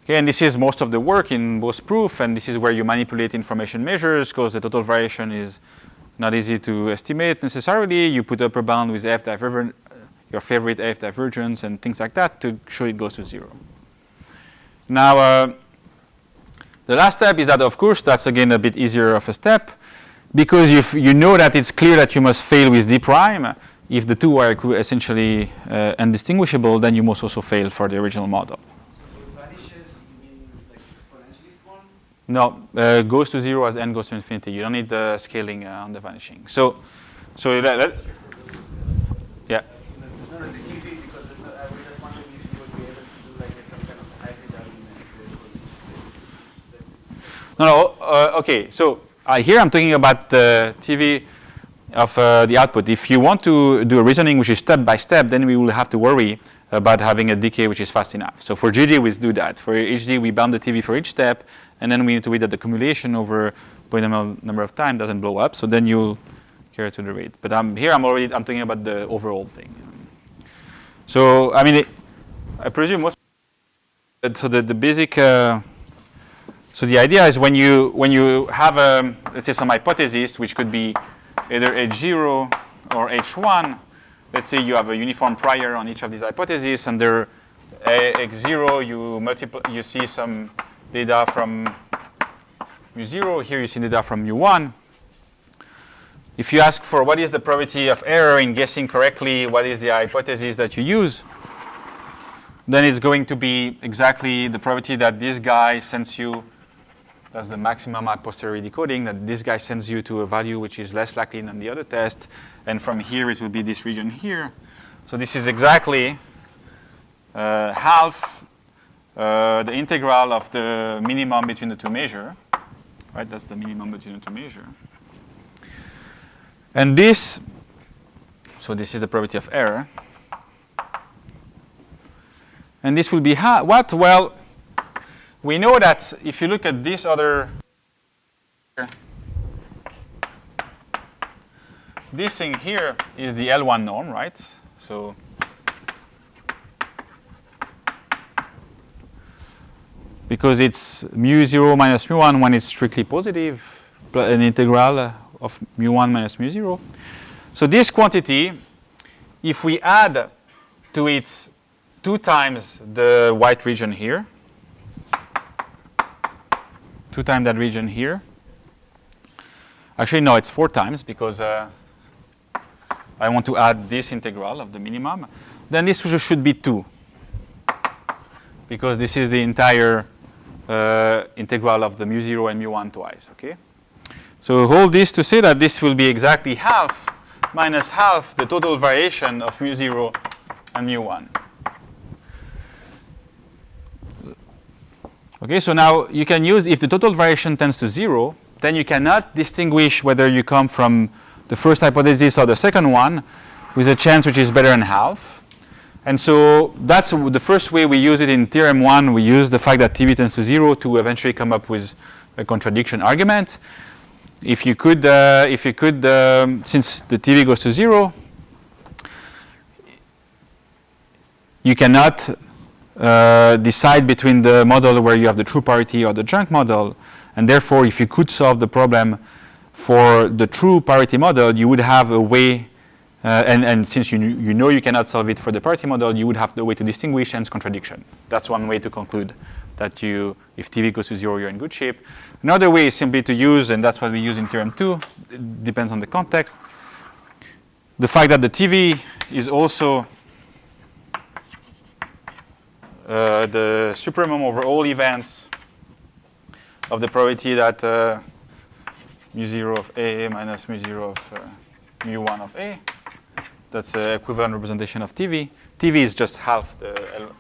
S1: Okay, and this is most of the work in both proof, and this is where you manipulate information measures because the total variation is not easy to estimate necessarily. You put upper bound with F divergence, your favorite F divergence, and things like that to show it goes to 0. Now, the last step is that, of course, that's again a bit easier of a step because you know that it's clear that you must fail with D prime. If the two are essentially indistinguishable, then you must also fail for the original model.
S4: So what vanishes, you mean like exponentially one?
S1: No, goes to 0 as n goes to infinity. You don't need the scaling on the vanishing. So yeah.
S4: No, the TV, because I was just wondering if you would be able to do like some kind of hybrid argument for each step.
S1: No, okay. So here I'm talking about the TV of the output. If you want to do a reasoning which is step by step, then we will have to worry about having a decay which is fast enough. So for GD, we do that. For HD, we bound the TV for each step, and then we need to wait that the accumulation over polynomial number of time doesn't blow up. So then you'll carry to the rate. But I'm talking about the overall thing. So I mean, I presume most. So the basic. So the idea is when you have let's say some hypothesis which could be either H0 or H1. Let's say you have a uniform prior on each of these hypotheses. Under X0, you see some data from mu0. Here you see data from mu1. If you ask for what is the probability of error in guessing correctly what is the hypothesis that you use, then it's going to be exactly the probability that this guy sends you. That's the maximum a posteriori decoding, that this guy sends you to a value which is less likely than the other test. And from here, it will be this region here. So this is exactly half the integral of the minimum between the two measures. Right? That's the minimum between the two measures. And this, so this is the probability of error. And this will be what? Well, we know that if you look at this other, this thing here is the L1 norm, right? So because it's mu0 minus mu1 when it's strictly positive, an integral of mu1 minus mu0. So this quantity, if we add to it 2 times the white region here, 2 times that region here. Actually, no, it's 4 times because I want to add this integral of the minimum. Then this should be 2 because this is the entire integral of the mu0 and mu1 twice, okay? So hold this to say that this will be exactly half minus half the total variation of mu0 and mu1. Okay, so now you can use, if the total variation tends to 0, then you cannot distinguish whether you come from the first hypothesis or the second one with a chance which is better than half. And so that's the first way we use it in theorem 1. We use the fact that TV tends to 0 to eventually come up with a contradiction argument. If you could, since the TV goes to 0, you cannot decide between the model where you have the true parity or the junk model. And therefore, if you could solve the problem for the true parity model, you would have a way, and since you know you cannot solve it for the parity model, you would have the way to distinguish hence contradiction. That's one way to conclude that if TV goes to 0, you're in good shape. Another way is simply to use, and that's what we use in theorem 2, it depends on the context, the fact that the TV is also the supremum over all events of the probability that mu0 of A minus mu0 of mu1 of A. That's the equivalent representation of TV. TV is just half the L.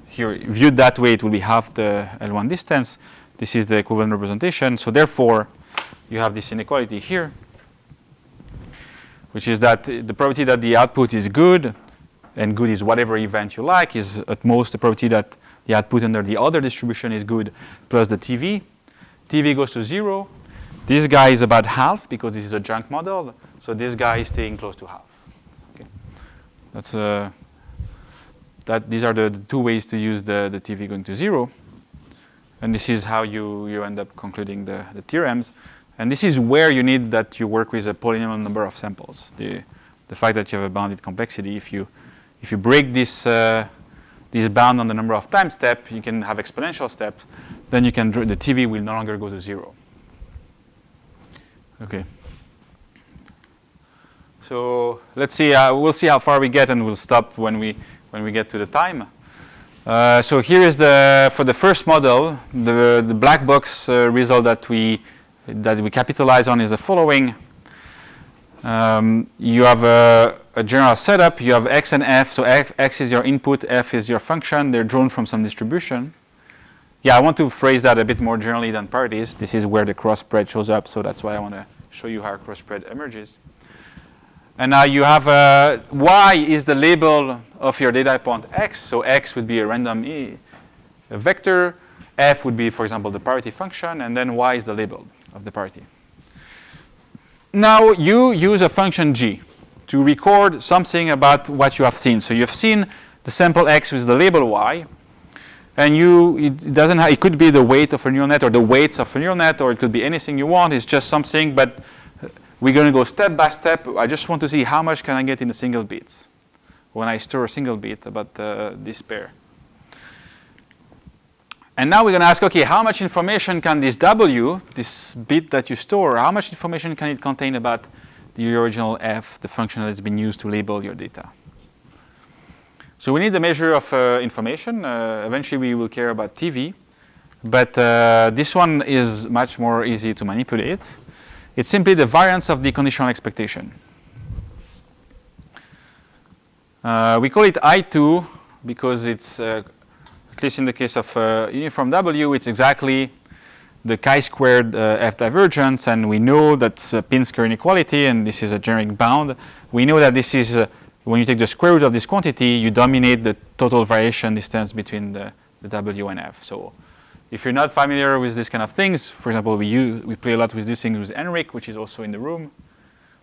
S1: Here, viewed that way, it will be half the L1 distance. This is the equivalent representation. So therefore, you have this inequality here, which is that the probability that the output is good, and good is whatever event you like, is at most the probability that the output under the other distribution is good plus the TV. TV goes to 0. This guy is about half because this is a junk model. So this guy is staying close to half. Okay. That's these are the 2 ways to use the TV going to 0. And this is how you end up concluding the theorems. And this is where you need that you work with a polynomial number of samples. The fact that you have a bounded complexity, if you break this bound on the number of time step, you can have exponential steps. Then you can the TV will no longer go to 0. Okay. So let's see. We'll see how far we get, and we'll stop when we get to the time. So here is for the first model, the black box result that we capitalize on is the following. You have a general setup. You have x and f. So x is your input, f is your function. They're drawn from some distribution. Yeah, I want to phrase that a bit more generally than parties. This is where the cross spread shows up. So that's why I want to show you how cross spread emerges. And now you have y is the label of your data point x. So x would be a random a vector. F would be, for example, the parity function. And then y is the label of the parity. Now you use a function g to record something about what you have seen. So you've seen the sample x with the label y. And it could be the weight of a neural net or the weights of a neural net, or it could be anything you want. It's just something, but we're going to go step by step. I just want to see how much can I get in the single bits when I store a single bit about this pair. And now we're going to ask, okay, how much information can this W, this bit that you store, how much information can it contain about the original f, the function that's been used to label your data? So we need the measure of information. Eventually we will care about TV. But this one is much more easy to manipulate. It's simply the variance of the conditional expectation. We call it I2 because it's, at least in the case of uniform W, it's exactly the chi-squared F divergence. And we know that's a Pinsker inequality, and this is a generic bound. We know that this is when you take the square root of this quantity, you dominate the total variation distance between the W and F. So if you're not familiar with this kind of things, for example, we play a lot with this thing with Henrik, which is also in the room.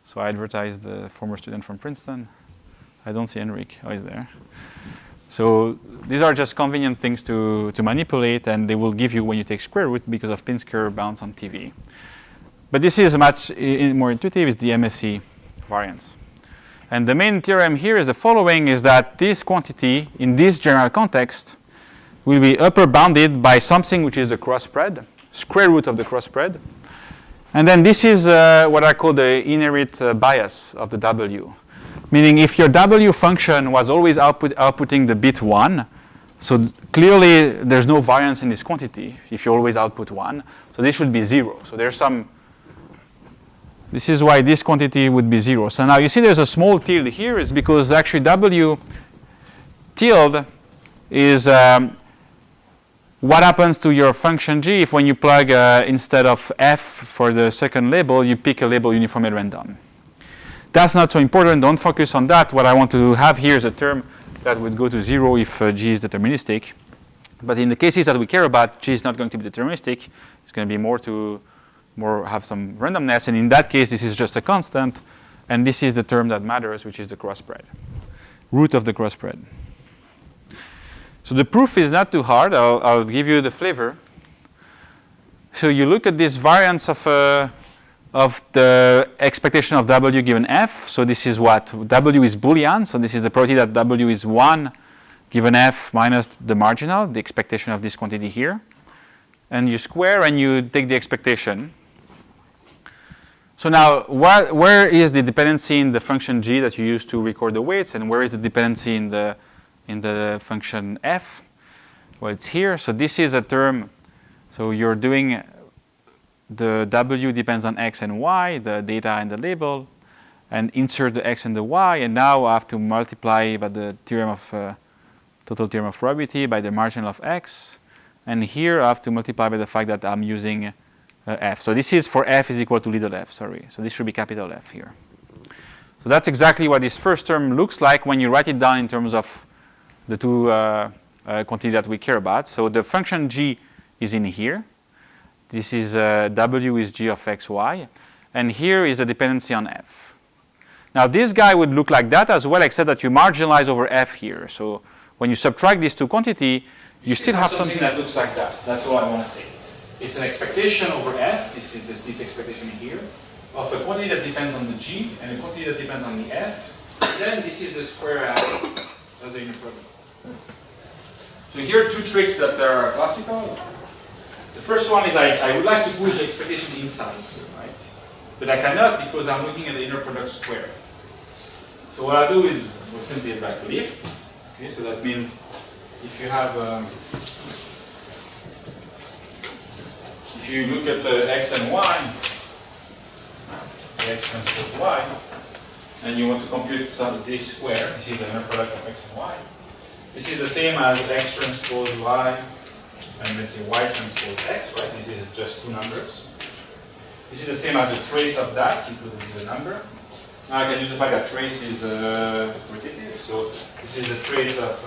S1: So I advertised the former student from Princeton. I don't see Enric. Oh, he's there. So these are just convenient things to manipulate, and they will give you when you take square root because of Pinsker bounds on TV. But this is much more intuitive. It's the MSE variance. And the main theorem here is the following, is that this quantity in this general context will be upper bounded by something which is the cross spread, square root of the cross spread. And then this is what I call the inherent bias of the W. Meaning if your W function was always outputting the bit 1, so clearly there's no variance in this quantity if you always output 1. So this should be 0. So there's some, this is why this quantity would be 0. So now you see there's a small tilde here. It's because actually W tilde is what happens to your function g if when you plug instead of f for the second label, you pick a label uniformly random. That's not so important. Don't focus on that. What I want to have here is a term that would go to 0 if g is deterministic. But in the cases that we care about, g is not going to be deterministic. It's going to be more have some randomness. And in that case, this is just a constant. And this is the term that matters, which is the cross spread, root of the cross spread. So the proof is not too hard. I'll give you the flavor. So you look at this variance of the expectation of W given F. So this is what? W is Boolean. So this is the probability that W is 1 given F minus the marginal, the expectation of this quantity here. And you square and you take the expectation. So now where is the dependency in the function G that you use to record the weights, and where is the dependency in the function F? Well, it's here. So this is a term. So you're doing the W depends on X and Y, the data and the label, and insert the X and the Y. And now I have to multiply by the theorem of total theorem of probability by the marginal of X. And here I have to multiply by the fact that I'm using F. So this is for F is equal to little f, sorry. So this should be capital F here. So that's exactly what this first term looks like when you write it down in terms of the two quantities that we care about. So the function G is in here. This is W is G of X, Y. And here is the dependency on F. Now this guy would look like that as well, except that you marginalize over F here. So when you subtract these two quantities, you still have something that looks like that. That's all I want to say. It's an expectation over F. This is this expectation here of a quantity that depends on the G and a quantity that depends on the F. Then this is the square F as a unit product. So here are two tricks that are classical. The first one is I would like to push the expectation inside, right? But I cannot because I'm looking at the inner product square. So what I do is we'll simply like lift. Okay, so that means if you have if you look at X and Y, X transpose Y, and you want to compute this square, this is the inner product of X and Y. This is the same as X transpose Y, and let's say Y transpose X, right? This is just two numbers. This is the same as the trace of that, because this is a number. Now I can use the fact that trace is repetitive, so this is the trace of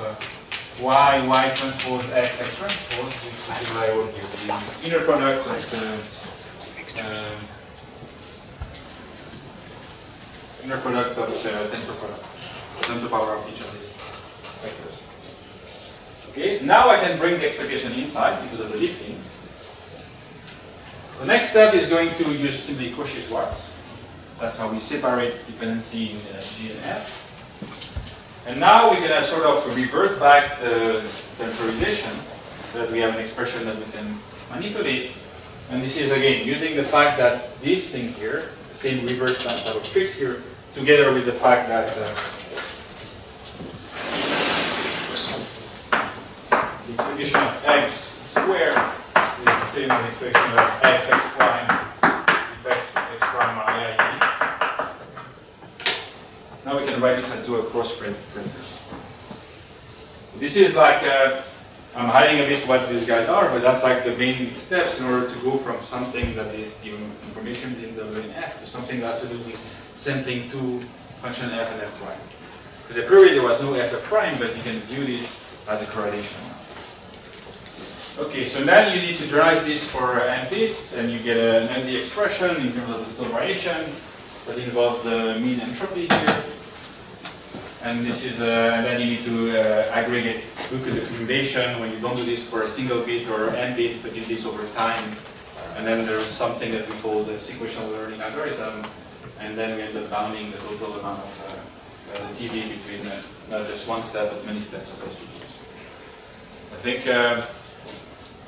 S1: Y transpose X transpose, which is what I will give the inner product of the inner product of the tensor product, the tensor power of each of these vectors. Okay, now I can bring the expectation inside because of the lifting. The next step is going to use simply Cauchy-Schwarz. That's how we separate dependency in G and F. And now we're going to sort of revert back the tensorization, that we have an expression that we can manipulate. And this is again using the fact that this thing here, the same reverse type of tricks here, together with the fact that the expectation of X squared is the same as the expectation of X prime if X prime are IID. Now we can write this into a cross-spread printer. This is like, I'm hiding a bit what these guys are, but that's like the main steps in order to go from something that is the information in W and F to something that has to do with sampling two function F and F prime. Because a priori there was no F prime, but you can view this as a correlation. Okay, so then you need to generalize this for n bits, and you get an ND expression in terms of the total variation. that involves the mean entropy here. And this is, and then you need to aggregate, look at the accumulation when you don't do this for a single bit or n bits, but you do this over time. And then there's something that we call the sequential learning algorithm, and then we end up bounding the total amount of the TV between not just one step, but many steps of SGDs. I think,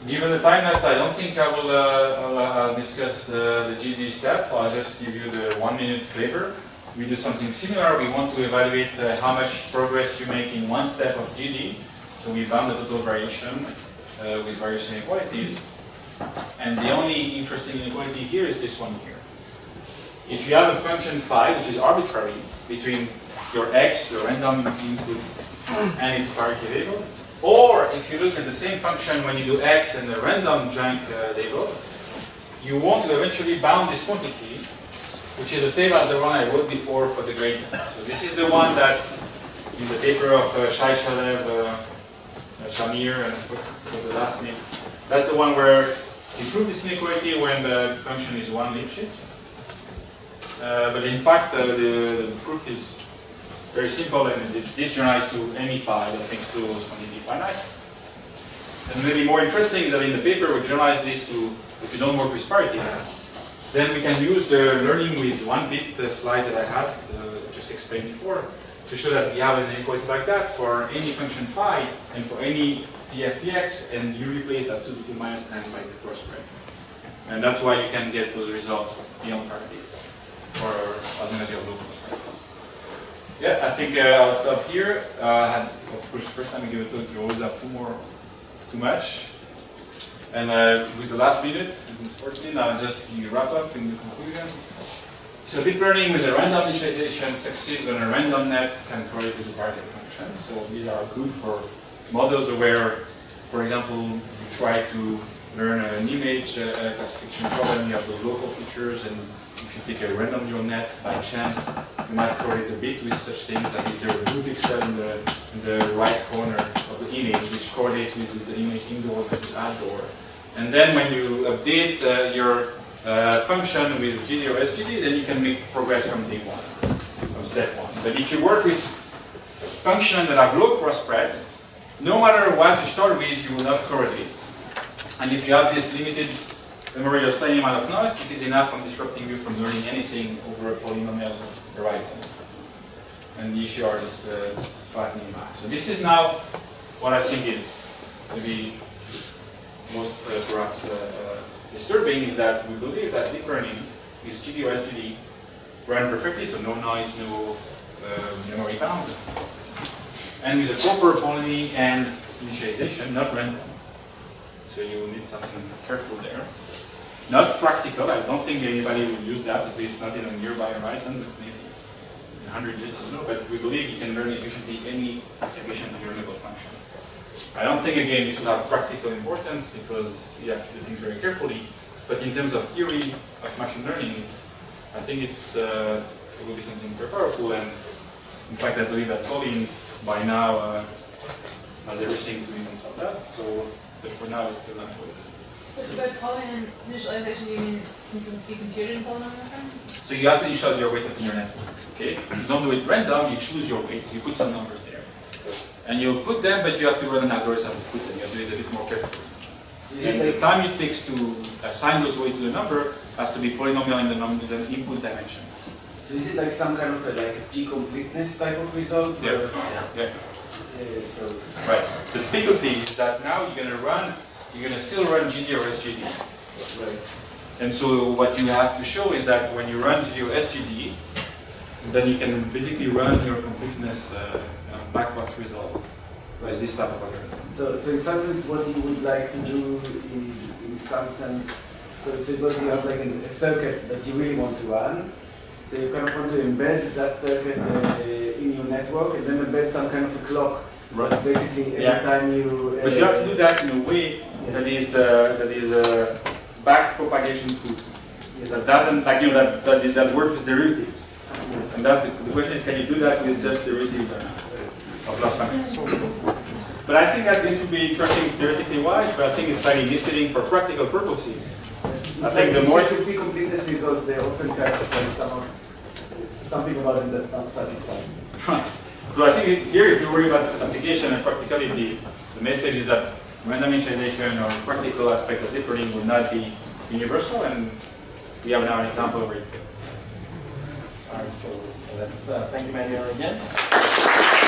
S1: given the time left, I don't think I will I'll discuss the GD step. I'll just give you the 1 minute flavor. We do something similar. We want to evaluate how much progress you make in one step of GD. So we bound the total variation with various inequalities. And the only interesting inequality here is this one here. If you have a function phi, which is arbitrary, between your x, your random input, and its parity label, or if you look at the same function when you do x and the random joint label, you want to eventually bound this quantity, which is the same as the one I wrote before for the gradient. So this is the one that in the paper of Shai Shalev, Shamir, and for the last name, that's the one where you prove this inequality when the function is 1 Lipschitz. But in fact, the proof is very simple, and this generalized to any phi that thinks to quantity finite. And maybe more interesting is that in the paper we generalize this to, if you don't work with parities, then we can use the learning with 1 bit slides that I had just explained before to show that we have an inequality like that for any function phi and for any PFPX, and you replace that 2 to the minus n by the cross spread. And that's why you can get those results beyond parities for alternative local spread. Yeah, I think I'll stop here. Of course, first time I give a talk, you always have too much. And with the last minute, unfortunately, I'll just wrap up in the conclusion. So deep learning with a random initialization succeeds when a random net can correlate with a variable function. So these are good for models where, for example, you try to learn an image classification problem, you have those local features, and if you take a random neural net by chance, you might correlate a bit with such things like is there a blue pixel in the right corner of the image, which correlates with is the image indoor versus outdoor. And then when you update your function with GD or SGD, then you can make progress from day one, from step one. But if you work with functions that have low cross spread, no matter what you start with, you will not correlate. And if you have this limited memory of tiny amount of noise, this is enough from disrupting you from learning anything over a polynomial horizon. And the issue is flattening back. So this is now what I think is maybe most perhaps disturbing, is that we believe that deep learning with GD or SGD run perfectly, so no noise, no memory bound, and with a proper polynomy and initialization, not random. So you need something careful there. Not practical. I don't think anybody will use that, at least not in a nearby horizon, but maybe in 100 years, I don't know. But we believe you can learn efficiently any efficient learnable function. I don't think, again, this will have practical importance because you have to do things very carefully. But in terms of theory of machine learning, I think it will be something very powerful. And in fact, I believe that Solin by now has everything to even solve that. So, but for now, it's still not what it is.
S5: So by polynomial initialization, you mean can be computed in polynomial form?
S1: So you have to initialize your weight of your network. Okay? You don't do it random. You choose your weights. You put some numbers there. And you put them, but you have to run an algorithm to put them. You have to do it a bit more carefully. And the time it takes to assign those weights to the number has to be polynomial in the input dimension.
S4: So is it like some kind of a G-completeness type of result?
S1: Yeah. Yeah.
S4: So
S1: Right. The difficulty is that now you're gonna still run GD or SGD.
S4: right.
S1: And so what you have to show is that when you run GD or SGD, then you can basically run your completeness backbox result with this type of algorithm.
S4: So in some sense, what you would like to do in some sense, so suppose you have like a circuit that you really want to run, so you kind of want to embed that circuit in your network and then embed some kind of a clock.
S1: Right.
S4: Basically, every time you.
S1: But you have to do that in a way that is back propagation proof.
S4: Yes.
S1: That doesn't that works with derivatives. Yes. And that's the question is, can you do that with just derivatives of loss functions? But I think that this would be interesting theoretically wise, but I think it's slightly misleading for practical purposes. I think the more
S4: completeness results, they often kind of somehow
S6: something about it that's not satisfying.
S1: Right. So I think here, if you worry about application and practicality, the message is that random initialization or practical aspect of deep learning will not be universal, and we have now an example where it fails.
S6: All right, so let's thank Emmanuel again.